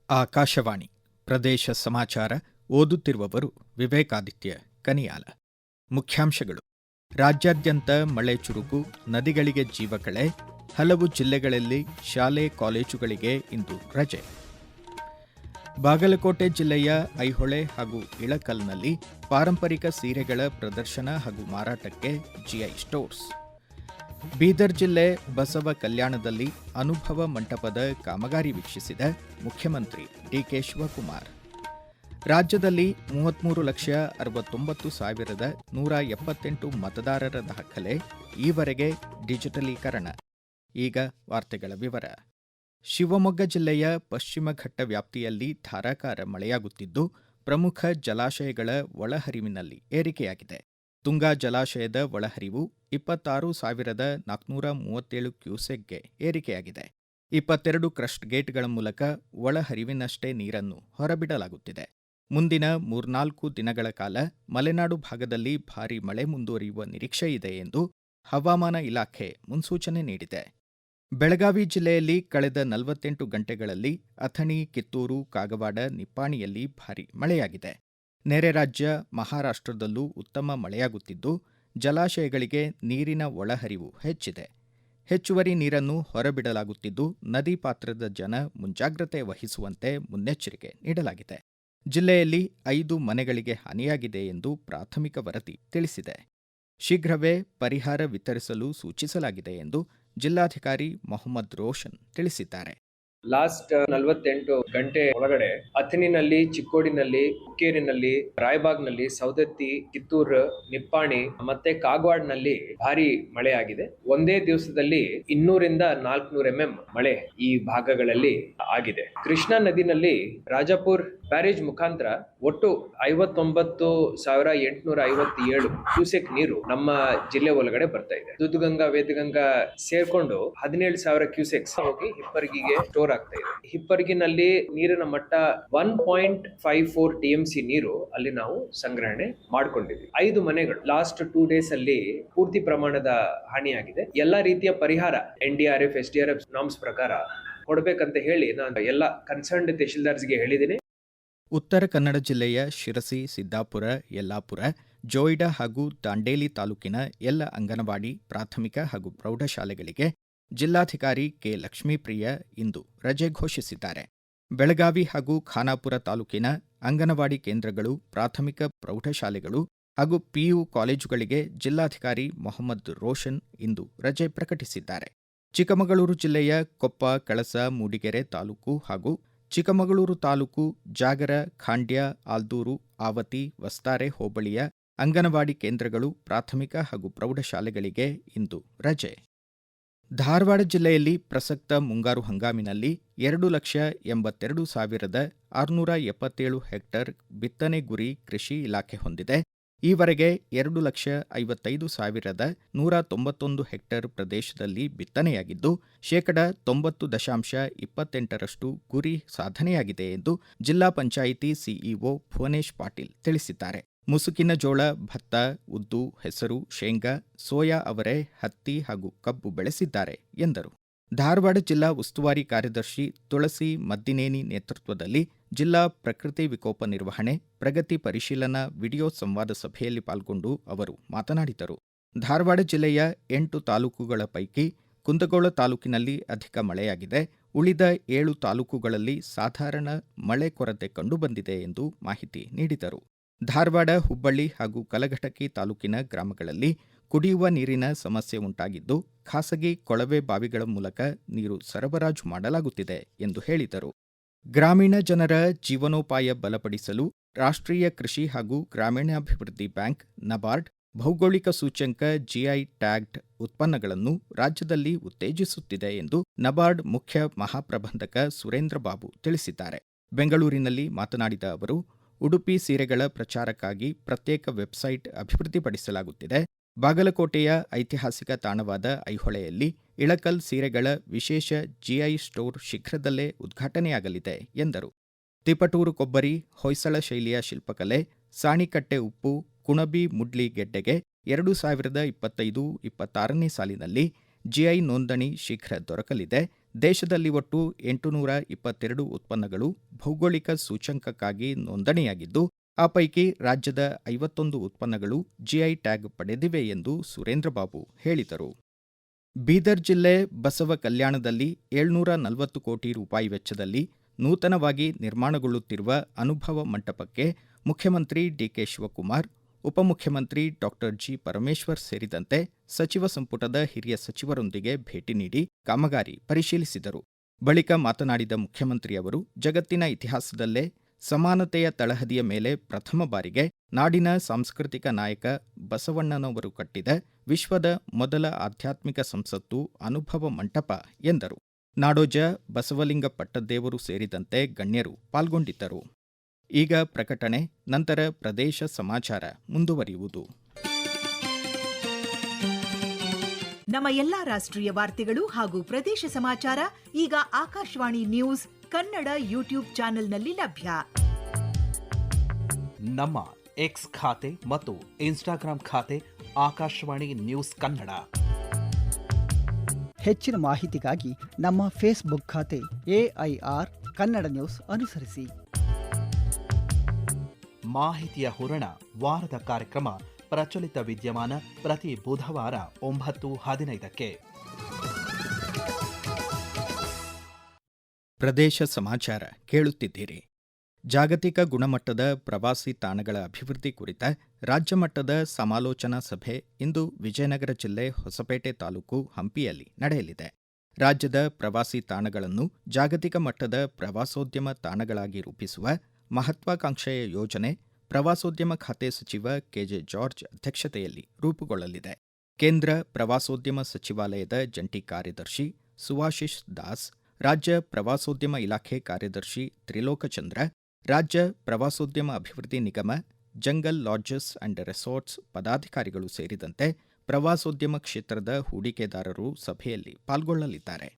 ಆಕಾಶವಾಣಿ ಪ್ರದೇಶ ಸಮಾಚಾರ ಓದುತ್ತಿರುವವರು ವಿವೇಕಾದಿತ್ಯ ಕನಿಯಾಲ. ಮುಖ್ಯಾಂಶಗಳು: ರಾಜ್ಯಾದ್ಯಂತ ಮಳೆ ಚುರುಕು, ನದಿಗಳಿಗೆ ಜೀವಕಳೆ, ಹಲವು ಜಿಲ್ಲೆಗಳಲ್ಲಿ ಶಾಲೆ ಕಾಲೇಜುಗಳಿಗೆ ಇಂದು ರಜೆ. ಬಾಗಲಕೋಟೆ ಜಿಲ್ಲೆಯ ಐಹೊಳೆ ಹಾಗೂ ಇಳಕಲ್ನಲ್ಲಿ ಪಾರಂಪರಿಕ ಸೀರೆಗಳ ಪ್ರದರ್ಶನ ಹಾಗೂ ಮಾರಾಟಕ್ಕೆ ಜಿಐ ಸ್ಟೋರ್ಸ್. ಬೀದರ್ ಜಿಲ್ಲೆ ಬಸವ ಕಲ್ಯಾಣದಲ್ಲಿ ಅನುಭವ ಮಂಟಪದ ಕಾಮಗಾರಿ ವೀಕ್ಷಿಸಿದ ಮುಖ್ಯಮಂತ್ರಿ ಡಿಕೆ ಶಿವಕುಮಾರ್. ರಾಜ್ಯದಲ್ಲಿ 33,69,178 ಮತದಾರರ ದಾಖಲೆ, ಈವರೆಗೆ ಡಿಜಿಟಲೀಕರಣ. ಈಗ ವಾರ್ತೆಗಳ ವಿವರ. ಶಿವಮೊಗ್ಗ ಜಿಲ್ಲೆಯ ಪಶ್ಚಿಮ ಘಟ್ಟ ವ್ಯಾಪ್ತಿಯಲ್ಲಿ ಧಾರಾಕಾರ ಮಳೆಯಾಗುತ್ತಿದ್ದು, ಪ್ರಮುಖ ಜಲಾಶಯಗಳ ಒಳಹರಿವಿನಲ್ಲಿ ಏರಿಕೆಯಾಗಿದೆ. ತುಂಗಾ ಜಲಾಶಯದ ಒಳಹರಿವು 26,437 ಕ್ಯೂಸೆಕ್ಗೆ ಏರಿಕೆಯಾಗಿದೆ. 22 ಕ್ರಸ್ಟ್ ಗೇಟ್ಗಳ ಮೂಲಕ ಒಳಹರಿವಿನಷ್ಟೇ ನೀರನ್ನು ಹೊರಬಿಡಲಾಗುತ್ತಿದೆ. ಮುಂದಿನ 3-4 ದಿನಗಳ ಕಾಲ ಮಲೆನಾಡು ಭಾಗದಲ್ಲಿ ಭಾರೀ ಮಳೆ ಮುಂದುವರಿಯುವ ನಿರೀಕ್ಷೆಯಿದೆ ಎಂದು ಹವಾಮಾನ ಇಲಾಖೆ ಮುನ್ಸೂಚನೆ ನೀಡಿದೆ. ಬೆಳಗಾವಿ ಜಿಲ್ಲೆಯಲ್ಲಿ ಕಳೆದ 48 ಗಂಟೆಗಳಲ್ಲಿ ಅಥಣಿ, ಕಿತ್ತೂರು, ಕಾಗವಾಡ, ನಿಪ್ಪಾಣಿಯಲ್ಲಿ ಭಾರೀ ಮಳೆಯಾಗಿದೆ. ನೆರೆ ರಾಜ್ಯ ಮಹಾರಾಷ್ಟ್ರದಲ್ಲೂ ಉತ್ತಮ ಮಳೆಯಾಗುತ್ತಿದ್ದು, ಜಲಾಶಯಗಳಿಗೆ ನೀರಿನ ಒಳಹರಿವು ಹೆಚ್ಚಿದೆ. ಹೆಚ್ಚುವರಿ ನೀರನ್ನು ಹೊರಬಿಡಲಾಗುತ್ತಿದ್ದು, ನದಿ ಪಾತ್ರದ ಜನ ಮುಂಜಾಗ್ರತೆ ವಹಿಸುವಂತೆ ಮುನ್ನೆಚ್ಚರಿಕೆ ನೀಡಲಾಗಿದೆ. ಜಿಲ್ಲೆಯಲ್ಲಿ 5 ಮನೆಗಳಿಗೆ ಹಾನಿಯಾಗಿದೆ ಎಂದು ಪ್ರಾಥಮಿಕ ವರದಿ ತಿಳಿಸಿದೆ. ಶೀಘ್ರವೇ ಪರಿಹಾರ ವಿತರಿಸಲು ಸೂಚಿಸಲಾಗಿದೆ ಎಂದು ಜಿಲ್ಲಾಧಿಕಾರಿ ಮೊಹಮ್ಮದ್ ರೋಷನ್ ತಿಳಿಸಿದ್ದಾರೆ. ಲಾಸ್ಟ್ 48 ಗಂಟೆ ಒಳಗಡೆ ಅಥಣಿನಲ್ಲಿ, ಚಿಕ್ಕೋಡಿನಲ್ಲಿ, ಹುಕ್ಕೇರಿನಲ್ಲಿ, ರಾಯಬಾಗ್ನಲ್ಲಿ, ಸೌದತ್ತಿ, ಕಿತ್ತೂರು, ನಿಪ್ಪಾಣಿ ಮತ್ತೆ ಕಾಗವಾಡ್ನಲ್ಲಿ ಭಾರಿ ಮಳೆಯಾಗಿದೆ. ಒಂದೇ ದಿವಸದಲ್ಲಿ 200-400 mm ಮಳೆ ಈ ಭಾಗಗಳಲ್ಲಿ ಆಗಿದೆ. ಕೃಷ್ಣಾ ನದಿನಲ್ಲಿ ರಾಜಾಪುರ್ ಬ್ಯಾರೇಜ್ ಮುಖಾಂತರ ಒಟ್ಟು 59,857 ಕ್ಯೂಸೆಕ್ ನೀರು ನಮ್ಮ ಜಿಲ್ಲೆ ಒಳಗಡೆ ಬರ್ತಾ ಇದೆ. ದುದ್ಗಂಗಾ, ವೇದಗಂಗಾ ಸೇರ್ಕೊಂಡು 17,000 ಕ್ಯೂಸೆಕ್ಸ್ ಹೋಗಿ ಹಿಪ್ಪರಗಿಗೆ ಸ್ಟೋರ್ ಆಗ್ತಾ ಇದೆ. ಹಿಪ್ಪರಗಿನಲ್ಲಿ ನೀರಿನ ಮಟ್ಟ 1.54 TMC ನೀರು ಅಲ್ಲಿ ನಾವು ಸಂಗ್ರಹಣೆ ಮಾಡ್ಕೊಂಡಿದ್ವಿ. 5 ಮನೆಗಳು ಲಾಸ್ಟ್ 2 days ಅಲ್ಲಿ ಪೂರ್ತಿ ಪ್ರಮಾಣದ ಹಾನಿಯಾಗಿದೆ. ಎಲ್ಲಾ ರೀತಿಯ ಪರಿಹಾರ NDRF, SDRF ನಾಮ್ಸ್ ಪ್ರಕಾರ ಕೊಡಬೇಕಂತ ಹೇಳಿ ನಾನು ಎಲ್ಲ ಕನ್ಸರ್ನ್ಡ್ ತಹಶೀಲ್ದಾರ್ಸ್ಗೆ ಹೇಳಿದ್ದೀನಿ. ಉತ್ತರ ಕನ್ನಡ ಜಿಲ್ಲೆಯ ಶಿರಸಿ, ಸಿದ್ದಾಪುರ, ಯಲ್ಲಾಪುರ, ಜೋಯಿಡಾ ಹಾಗೂ ದಾಂಡೇಲಿ ತಾಲೂಕಿನ ಎಲ್ಲ ಅಂಗನವಾಡಿ, ಪ್ರಾಥಮಿಕ ಹಾಗೂ ಪ್ರೌಢಶಾಲೆಗಳಿಗೆ ಜಿಲ್ಲಾಧಿಕಾರಿ ಕೆ. ಲಕ್ಷ್ಮೀಪ್ರಿಯ ಇಂದು ರಜೆ ಘೋಷಿಸಿದ್ದಾರೆ. ಬೆಳಗಾವಿ ಹಾಗೂ ಖಾನಾಪುರ ತಾಲೂಕಿನ ಅಂಗನವಾಡಿ ಕೇಂದ್ರಗಳು, ಪ್ರಾಥಮಿಕ ಪ್ರೌಢಶಾಲೆಗಳು ಹಾಗೂ PU ಕಾಲೇಜುಗಳಿಗೆ ಜಿಲ್ಲಾಧಿಕಾರಿ ಮೊಹಮ್ಮದ್ ರೋಷನ್ ಇಂದು ರಜೆ ಪ್ರಕಟಿಸಿದ್ದಾರೆ. ಚಿಕ್ಕಮಗಳೂರು ಜಿಲ್ಲೆಯ ಕೊಪ್ಪ, ಕಳಸ, ಮೂಡಿಗೆರೆ ತಾಲೂಕು ಹಾಗೂ ಚಿಕ್ಕಮಗಳೂರು ತಾಲೂಕು ಜಾಗರ, ಖಾಂಡ್ಯ, ಆಲ್ದೂರು, ಆವತಿ, ವಸ್ತಾರೆ ಹೋಬಳಿಯ ಅಂಗನವಾಡಿ ಕೇಂದ್ರಗಳು, ಪ್ರಾಥಮಿಕ ಹಾಗೂ ಪ್ರೌಢಶಾಲೆಗಳಿಗೆ ಇಂದು ರಜೆ. ಧಾರವಾಡ ಜಿಲ್ಲೆಯಲ್ಲಿ ಪ್ರಸಕ್ತ ಮುಂಗಾರು ಹಂಗಾಮಿನಲ್ಲಿ 2,82,677 ಹೆಕ್ಟೇರ್ ಬಿತ್ತನೆ ಗುರಿ ಕೃಷಿ ಇಲಾಖೆ ಹೊಂದಿದೆ. ಈವರೆಗೆ 2,55,191 ಹೆಕ್ಟೇರ್ ಪ್ರದೇಶದಲ್ಲಿ ಬಿತ್ತನೆಯಾಗಿದ್ದು, 90.28% ಗುರಿ ಸಾಧನೆಯಾಗಿದೆ ಎಂದು ಜಿಲ್ಲಾ ಪಂಚಾಯಿತಿ ಸಿಇಒ ಭುವನೇಶ್ ಪಾಟೀಲ್ ತಿಳಿಸಿದ್ದಾರೆ. ಮುಸುಕಿನ ಜೋಳ, ಭತ್ತ, ಉದ್ದು, ಹೆಸರು, ಶೇಂಗಾ, ಸೋಯಾ ಅವರೆ, ಹತ್ತಿ ಹಾಗೂ ಕಬ್ಬು ಬೆಳೆಸಿದ್ದಾರೆ ಎಂದರು. ಧಾರವಾಡ ಜಿಲ್ಲಾ ಉಸ್ತುವಾರಿ ಕಾರ್ಯದರ್ಶಿ ತುಳಸಿ ಮದ್ದಿನೇನಿ ನೇತೃತ್ವದಲ್ಲಿ ಜಿಲ್ಲಾ ಪ್ರಕೃತಿ ವಿಕೋಪ ನಿರ್ವಹಣೆ ಪ್ರಗತಿ ಪರಿಶೀಲನಾ ವಿಡಿಯೋ ಸಂವಾದ ಸಭೆಯಲ್ಲಿ ಪಾಲ್ಗೊಂಡು ಅವರು ಮಾತನಾಡಿದರು. ಧಾರವಾಡ ಜಿಲ್ಲೆಯ 8 ತಾಲೂಕುಗಳ ಪೈಕಿ ಕುಂದಗೋಳ ತಾಲೂಕಿನಲ್ಲಿ ಅಧಿಕ ಮಳೆಯಾಗಿದೆ. ಉಳಿದ 7 ತಾಲೂಕುಗಳಲ್ಲಿ ಸಾಧಾರಣ ಮಳೆ ಕೊರತೆ ಕಂಡುಬಂದಿದೆ ಎಂದು ಮಾಹಿತಿ ನೀಡಿದರು. ಧಾರವಾಡ, ಹುಬ್ಬಳ್ಳಿ ಹಾಗೂ ಕಲಘಟಕಿ ತಾಲೂಕಿನ ಗ್ರಾಮಗಳಲ್ಲಿ ಕುಡಿಯುವ ನೀರಿನ ಸಮಸ್ಯೆ ಉಂಟಾಗಿದ್ದು, ಖಾಸಗಿ ಕೊಳವೆ ಬಾವಿಗಳ ಮೂಲಕ ನೀರು ಸರಬರಾಜು ಮಾಡಲಾಗುತ್ತಿದೆ ಎಂದು ಹೇಳಿದರು. ಗ್ರಾಮೀಣ ಜನರ ಜೀವನೋಪಾಯ ಬಲಪಡಿಸಲು ರಾಷ್ಟ್ರೀಯ ಕೃಷಿ ಹಾಗೂ ಗ್ರಾಮೀಣಾಭಿವೃದ್ಧಿ ಬ್ಯಾಂಕ್ ನಬಾರ್ಡ್ ಭೌಗೋಳಿಕ ಸೂಚ್ಯಂಕ GI ಟ್ಯಾಗ್ಡ್ ಉತ್ಪನ್ನಗಳನ್ನು ರಾಜ್ಯದಲ್ಲಿ ಉತ್ತೇಜಿಸುತ್ತಿದೆ ಎಂದು ನಬಾರ್ಡ್ ಮುಖ್ಯ ಮಹಾಪ್ರಬಂಧಕ ಸುರೇಂದ್ರ ಬಾಬು ತಿಳಿಸಿದ್ದಾರೆ. ಬೆಂಗಳೂರಿನಲ್ಲಿ ಮಾತನಾಡಿದ ಅವರು, ಉಡುಪಿ ಸೀರೆಗಳ ಪ್ರಚಾರಕ್ಕಾಗಿ ಪ್ರತ್ಯೇಕ ವೆಬ್ಸೈಟ್ ಅಭಿವೃದ್ಧಿಪಡಿಸಲಾಗುತ್ತಿದೆ. ಬಾಗಲಕೋಟೆಯ ಐತಿಹಾಸಿಕ ತಾಣವಾದ ಐಹೊಳೆಯಲ್ಲಿ ಇಳಕಲ್ ಸೀರೆಗಳ ವಿಶೇಷ GI ಸ್ಟೋರ್ ಶೀಘ್ರದಲ್ಲೇ ಉದ್ಘಾಟನೆಯಾಗಲಿದೆ ಎಂದರು. ತಿಪಟೂರು ಕೊಬ್ಬರಿ, ಹೊಯ್ಸಳ ಶೈಲಿಯ ಶಿಲ್ಪಕಲೆ, ಸಾಣಿಕಟ್ಟೆ ಉಪ್ಪು, ಕುಣಬಿ ಮುಡ್ಲಿ ಗೆಡ್ಡೆಗೆ 2025-26ನೇ ಸಾಲಿನಲ್ಲಿ GI ನೋಂದಣಿ ಶೀಘ್ರ ದೊರಕಲಿದೆ. ದೇಶದಲ್ಲಿ ಒಟ್ಟು 822 ಉತ್ಪನ್ನಗಳು ಭೌಗೋಳಿಕ ಸೂಚ್ಯಂಕಕ್ಕಾಗಿ ನೋಂದಣಿಯಾಗಿದ್ದು, ಆ ಪೈಕಿ ರಾಜ್ಯದ 51 ಉತ್ಪನ್ನಗಳು ಜಿಐ ಟ್ಯಾಗ್ ಪಡೆದಿವೆ ಎಂದು ಸುರೇಂದ್ರಬಾಬು ಹೇಳಿದರು. ಬೀದರ್ ಜಿಲ್ಲೆ ಬಸವ ಕಲ್ಯಾಣದಲ್ಲಿ 740 ಕೋಟಿ ರೂಪಾಯಿ ವೆಚ್ಚದಲ್ಲಿ ನೂತನವಾಗಿ ನಿರ್ಮಾಣಗೊಳ್ಳುತ್ತಿರುವ ಅನುಭವ ಮಂಟಪಕ್ಕೆ ಮುಖ್ಯಮಂತ್ರಿ ಡಿಕೆ ಶಿವಕುಮಾರ್, ಉಪಮುಖ್ಯಮಂತ್ರಿ ಡಾಕ್ಟರ್ ಜಿ. ಪರಮೇಶ್ವರ್ ಸೇರಿದಂತೆ ಸಚಿವ ಸಂಪುಟದ ಹಿರಿಯ ಸಚಿವರೊಂದಿಗೆ ಭೇಟಿ ನೀಡಿ ಕಾಮಗಾರಿ ಪರಿಶೀಲಿಸಿದರು. ಬಳಿಕ ಮಾತನಾಡಿದ ಮುಖ್ಯಮಂತ್ರಿ ಅವರು, ಜಗತ್ತಿನ ಇತಿಹಾಸದಲ್ಲೇ ಸಮಾನತೆಯ ತಳಹದಿಯ ಮೇಲೆ ಪ್ರಥಮ ಬಾರಿಗೆ ನಾಡಿನ ಸಾಂಸ್ಕೃತಿಕ ನಾಯಕ ಬಸವಣ್ಣನವರು ಕಟ್ಟಿದ ವಿಶ್ವದ ಮೊದಲ ಆಧ್ಯಾತ್ಮಿಕ ಸಂಸತ್ತು ಅನುಭವ ಮಂಟಪ ಎಂದರು. ನಾಡೋಜ ಬಸವಲಿಂಗ ಪಟ್ಟದ್ದೇವರು ಸೇರಿದಂತೆ ಗಣ್ಯರು ಪಾಲ್ಗೊಂಡಿದ್ದರು. ಈಗ ಪ್ರಕಟಣೆ, ನಂತರ ಪ್ರದೇಶ ಸಮಾಚಾರ ಮುಂದುವರಿಯುವುದು. ನಮ್ಮ ಎಲ್ಲಾ ರಾಷ್ಟ್ರೀಯ ವಾರ್ತೆಗಳು ಹಾಗೂ ಪ್ರದೇಶ ಸಮಾಚಾರ ಈಗ ಆಕಾಶವಾಣಿ ನ್ಯೂಸ್ ಕನ್ನಡ ಯೂಟ್ಯೂಬ್ ಚಾನೆಲ್ನಲ್ಲಿ ಲಭ್ಯ. ನಮ್ಮ ಎಕ್ಸ್ ಖಾತೆ ಮತ್ತು ಇನ್ಸ್ಟಾಗ್ರಾಂ ಖಾತೆ ಆಕಾಶವಾಣಿ ನ್ಯೂಸ್ ಕನ್ನಡ. ಹೆಚ್ಚಿನ ಮಾಹಿತಿಗಾಗಿ ನಮ್ಮ ಫೇಸ್ಬುಕ್ ಖಾತೆ AIR ಕನ್ನಡ ನ್ಯೂಸ್ ಅನುಸರಿಸಿ. ಮಾಹಿತಿಯ ಹೂರಣ ವಾರದ ಕಾರ್ಯಕ್ರಮ ಪ್ರಚಲಿತ ವಿದ್ಯಮಾನ ಪ್ರತಿ ಬುಧವಾರ 9:15ಕ್ಕೆ. ಪ್ರದೇಶ ಸಮಾಚಾರ ಕೇಳುತ್ತಿದ್ದೀರಿ. ಜಾಗತಿಕ ಗುಣಮಟ್ಟದ ಪ್ರವಾಸಿ ತಾಣಗಳ ಅಭಿವೃದ್ಧಿ ಕುರಿತ ರಾಜ್ಯ ಮಟ್ಟದ ಸಮಾಲೋಚನಾ ಸಭೆ ಇಂದು ವಿಜಯನಗರ ಜಿಲ್ಲೆ ಹೊಸಪೇಟೆ ತಾಲೂಕು ಹಂಪಿಯಲ್ಲಿ ನಡೆಯಲಿದೆ. ರಾಜ್ಯದ ಪ್ರವಾಸಿ ತಾಣಗಳನ್ನು ಜಾಗತಿಕ ಮಟ್ಟದ ಪ್ರವಾಸೋದ್ಯಮ ತಾಣಗಳಾಗಿ ರೂಪಿಸುವ ಮಹತ್ವಾಕಾಂಕ್ಷೆಯ ಯೋಜನೆ ಪ್ರವಾಸೋದ್ಯಮ ಖಾತೆ ಸಚಿವ ಕೆಜೆ ಜಾರ್ಜ್ ಅಧ್ಯಕ್ಷತೆಯಲ್ಲಿ ರೂಪುಗೊಳ್ಳಲಿದೆ. ಕೇಂದ್ರ ಪ್ರವಾಸೋದ್ಯಮ ಸಚಿವಾಲಯದ ಜಂಟಿ ಕಾರ್ಯದರ್ಶಿ ಸುಭಾಷಿಶ್ ದಾಸ್, ರಾಜ್ಯ ಪ್ರವಾಸೋದ್ಯಮ ಇಲಾಖೆ ಕಾರ್ಯದರ್ಶಿ ತ್ರಿಲೋಕಚಂದ್ರ, ರಾಜ್ಯ ಪ್ರವಾಸೋದ್ಯಮ ಅಭಿವೃದ್ಧಿ ನಿಗಮ, ಜಂಗಲ್ ಲಾಡ್ಜಸ್ ಅಂಡ್ ರೆಸಾರ್ಟ್ಸ್ ಪದಾಧಿಕಾರಿಗಳು ಸೇರಿದಂತೆ ಪ್ರವಾಸೋದ್ಯಮ ಕ್ಷೇತ್ರದ ಹೂಡಿಕೆದಾರರು ಸಭೆಯಲ್ಲಿ ಪಾಲ್ಗೊಳ್ಳಲಿದ್ದಾರೆ.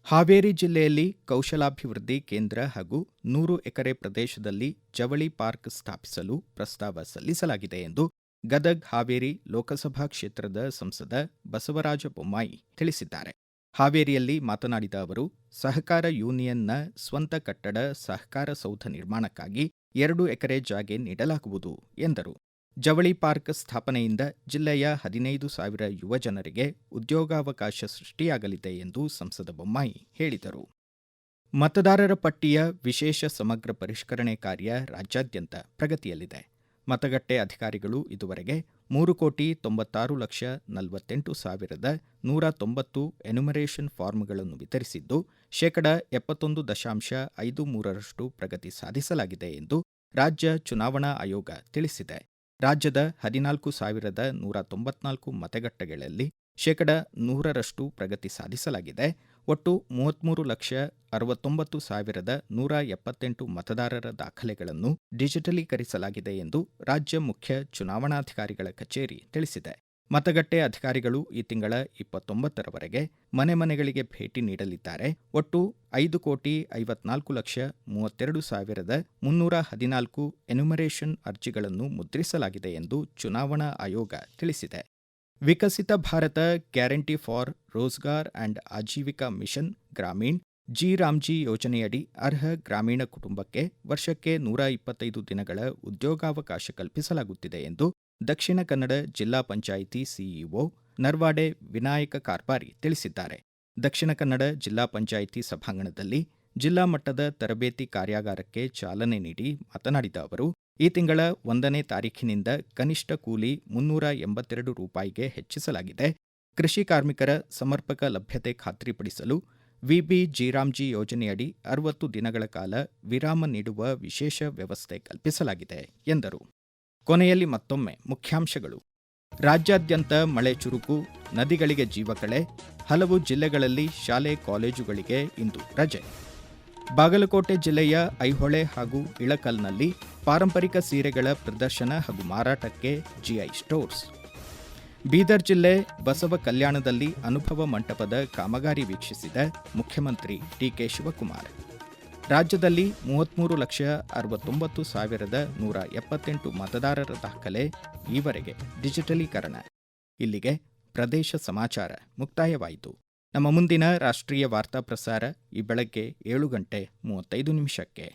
ಹಾವೇರಿ ಜಿಲ್ಲೆಯಲ್ಲಿ ಕೌಶಲಾಭಿವೃದ್ಧಿ ಕೇಂದ್ರ ಹಾಗೂ 100 ಎಕರೆ ಪ್ರದೇಶದಲ್ಲಿ ಜವಳಿ ಪಾರ್ಕ್ ಸ್ಥಾಪಿಸಲು ಪ್ರಸ್ತಾವ ಸಲ್ಲಿಸಲಾಗಿದೆ ಎಂದು ಗದಗ್ ಹಾವೇರಿ ಲೋಕಸಭಾ ಕ್ಷೇತ್ರದ ಸಂಸದ ಬಸವರಾಜ ಬೊಮ್ಮಾಯಿ ತಿಳಿಸಿದ್ದಾರೆ. ಹಾವೇರಿಯಲ್ಲಿ ಮಾತನಾಡಿದ ಅವರು, ಸಹಕಾರ ಯೂನಿಯನ್ನ ಸ್ವಂತ ಕಟ್ಟಡ ಸಹಕಾರ ಸೌಧ ನಿರ್ಮಾಣಕ್ಕಾಗಿ 2 ಎಕರೆ ಜಾಗೆ ನೀಡಲಾಗುವುದು ಎಂದರು. ಜವಳಿ ಪಾರ್ಕ್ ಸ್ಥಾಪನೆಯಿಂದ ಜಿಲ್ಲೆಯ 15,000 ಯುವ ಜನರಿಗೆ ಉದ್ಯೋಗಾವಕಾಶ ಸೃಷ್ಟಿಯಾಗಲಿದೆ ಎಂದು ಸಂಸದ ಬೊಮ್ಮಾಯಿ ಹೇಳಿದರು. ಮತದಾರರ ಪಟ್ಟಿಯ ವಿಶೇಷ ಸಮಗ್ರ ಪರಿಷ್ಕರಣೆ ಕಾರ್ಯ ರಾಜ್ಯಾದ್ಯಂತ ಪ್ರಗತಿಯಲ್ಲಿದೆ. ಮತಗಟ್ಟೆ ಅಧಿಕಾರಿಗಳು ಇದುವರೆಗೆ 3,96,48,190 ಎನ್ಯುಮರೇಷನ್ ಫಾರ್ಮ್ಗಳನ್ನು ವಿತರಿಸಿದ್ದು, 71.53% ಪ್ರಗತಿ ಸಾಧಿಸಲಾಗಿದೆ ಎಂದು ರಾಜ್ಯ ಚುನಾವಣಾ ಆಯೋಗ ತಿಳಿಸಿದೆ. ರಾಜ್ಯದ 14,194 ಮತಗಟ್ಟೆಗಳಲ್ಲಿ 100% ಪ್ರಗತಿ ಸಾಧಿಸಲಾಗಿದೆ. ಒಟ್ಟು 33,69,178 ಮತದಾರರ ದಾಖಲೆಗಳನ್ನು ಡಿಜಿಟಲೀಕರಿಸಲಾಗಿದೆ ಎಂದು ರಾಜ್ಯ ಮುಖ್ಯ ಚುನಾವಣಾಧಿಕಾರಿಗಳ ಕಚೇರಿ ತಿಳಿಸಿದೆ. ಮತಗಟ್ಟೆ ಅಧಿಕಾರಿಗಳು ಈ ತಿಂಗಳ 29ರವರೆಗೆ ಮನೆಗಳಿಗೆ ಭೇಟಿ ನೀಡಲಿದ್ದಾರೆ. ಒಟ್ಟು 5,54,32,314 ಎನ್ಯುಮರೇಷನ್ ಅರ್ಜಿಗಳನ್ನು ಮುದ್ರಿಸಲಾಗಿದೆ ಎಂದು ಚುನಾವಣಾ ಆಯೋಗ ತಿಳಿಸಿದೆ. Viksit Bharat guarantee for Rozgar and Ajeevika mission Gramin G RAM G ಯೋಜನೆಯಡಿ ಅರ್ಹ ಗ್ರಾಮೀಣ ಕುಟುಂಬಕ್ಕೆ ವರ್ಷಕ್ಕೆ 125 ದಿನಗಳ ಉದ್ಯೋಗಾವಕಾಶ ಕಲ್ಪಿಸಲಾಗುತ್ತಿದೆ ಎಂದು ದಕ್ಷಿಣ ಕನ್ನಡ ಜಿಲ್ಲಾ ಪಂಚಾಯಿತಿ ಸಿಇಒ ನರ್ವಾಡೆ ವಿನಾಯಕ ಕಾರ್ಪಾರಿ ತಿಳಿಸಿದ್ದಾರೆ. ದಕ್ಷಿಣ ಕನ್ನಡ ಜಿಲ್ಲಾ ಪಂಚಾಯಿತಿ ಸಭಾಂಗಣದಲ್ಲಿ ಜಿಲ್ಲಾ ಮಟ್ಟದ ತರಬೇತಿ ಕಾರ್ಯಾಗಾರಕ್ಕೆ ಚಾಲನೆ ನೀಡಿ ಮಾತನಾಡಿದ ಅವರು, ಈ ತಿಂಗಳ 1ನೇ ತಾರೀಖಿನಿಂದ ಕನಿಷ್ಠ ಕೂಲಿ 382 ರೂಪಾಯಿಗೆ ಹೆಚ್ಚಿಸಲಾಗಿದೆ. ಕೃಷಿ ಕಾರ್ಮಿಕರ ಸಮರ್ಪಕ ಲಭ್ಯತೆ ಖಾತ್ರಿಪಡಿಸಲು ವಿಬಿ ಜಿ-ರಾಮ್ಜಿ ಯೋಜನೆಯಡಿ 60 ದಿನಗಳ ಕಾಲ ವಿರಾಮ ನೀಡುವ ವಿಶೇಷ ವ್ಯವಸ್ಥೆ ಕಲ್ಪಿಸಲಾಗಿದೆ ಎಂದರು. ಕೊನೆಯಲ್ಲಿ ಮತ್ತೊಮ್ಮೆ ಮುಖ್ಯಾಂಶಗಳು. ರಾಜ್ಯಾದ್ಯಂತ ಮಳೆ ಚುರುಕು, ನದಿಗಳಿಗೆ ಜೀವಕಳೆ, ಹಲವು ಜಿಲ್ಲೆಗಳಲ್ಲಿ ಶಾಲೆ ಕಾಲೇಜುಗಳಿಗೆ ಇಂದು ರಜೆ. ಬಾಗಲಕೋಟೆ ಜಿಲ್ಲೆಯ ಐಹೊಳೆ ಹಾಗೂ ಇಳಕಲ್ನಲ್ಲಿ ಪಾರಂಪರಿಕ ಸೀರೆಗಳ ಪ್ರದರ್ಶನ ಹಾಗೂ ಮಾರಾಟಕ್ಕೆ ಜಿಐ ಸ್ಟೋರ್ಸ್. ಬೀದರ್ ಜಿಲ್ಲೆ ಬಸವ ಕಲ್ಯಾಣದಲ್ಲಿ ಅನುಭವ ಮಂಟಪದ ಕಾಮಗಾರಿ ವೀಕ್ಷಿಸಿದ ಮುಖ್ಯಮಂತ್ರಿ ಡಿಕೆ ಶಿವಕುಮಾರ್. ರಾಜ್ಯದಲ್ಲಿ 33,69,178 ಮತದಾರರ ದಾಖಲೆ ಈವರೆಗೆ ಡಿಜಿಟಲೀಕರಣ. ಇಲ್ಲಿಗೆ ಪ್ರದೇಶ ಸಮಾಚಾರ ಮುಕ್ತಾಯವಾಯಿತು. ನಮ್ಮ ಮುಂದಿನ ರಾಷ್ಟ್ರೀಯ ವಾರ್ತಾ ಪ್ರಸಾರ ಈ ಬೆಳಗ್ಗೆ 7:35 ನಿಮಿಷಕ್ಕೆ.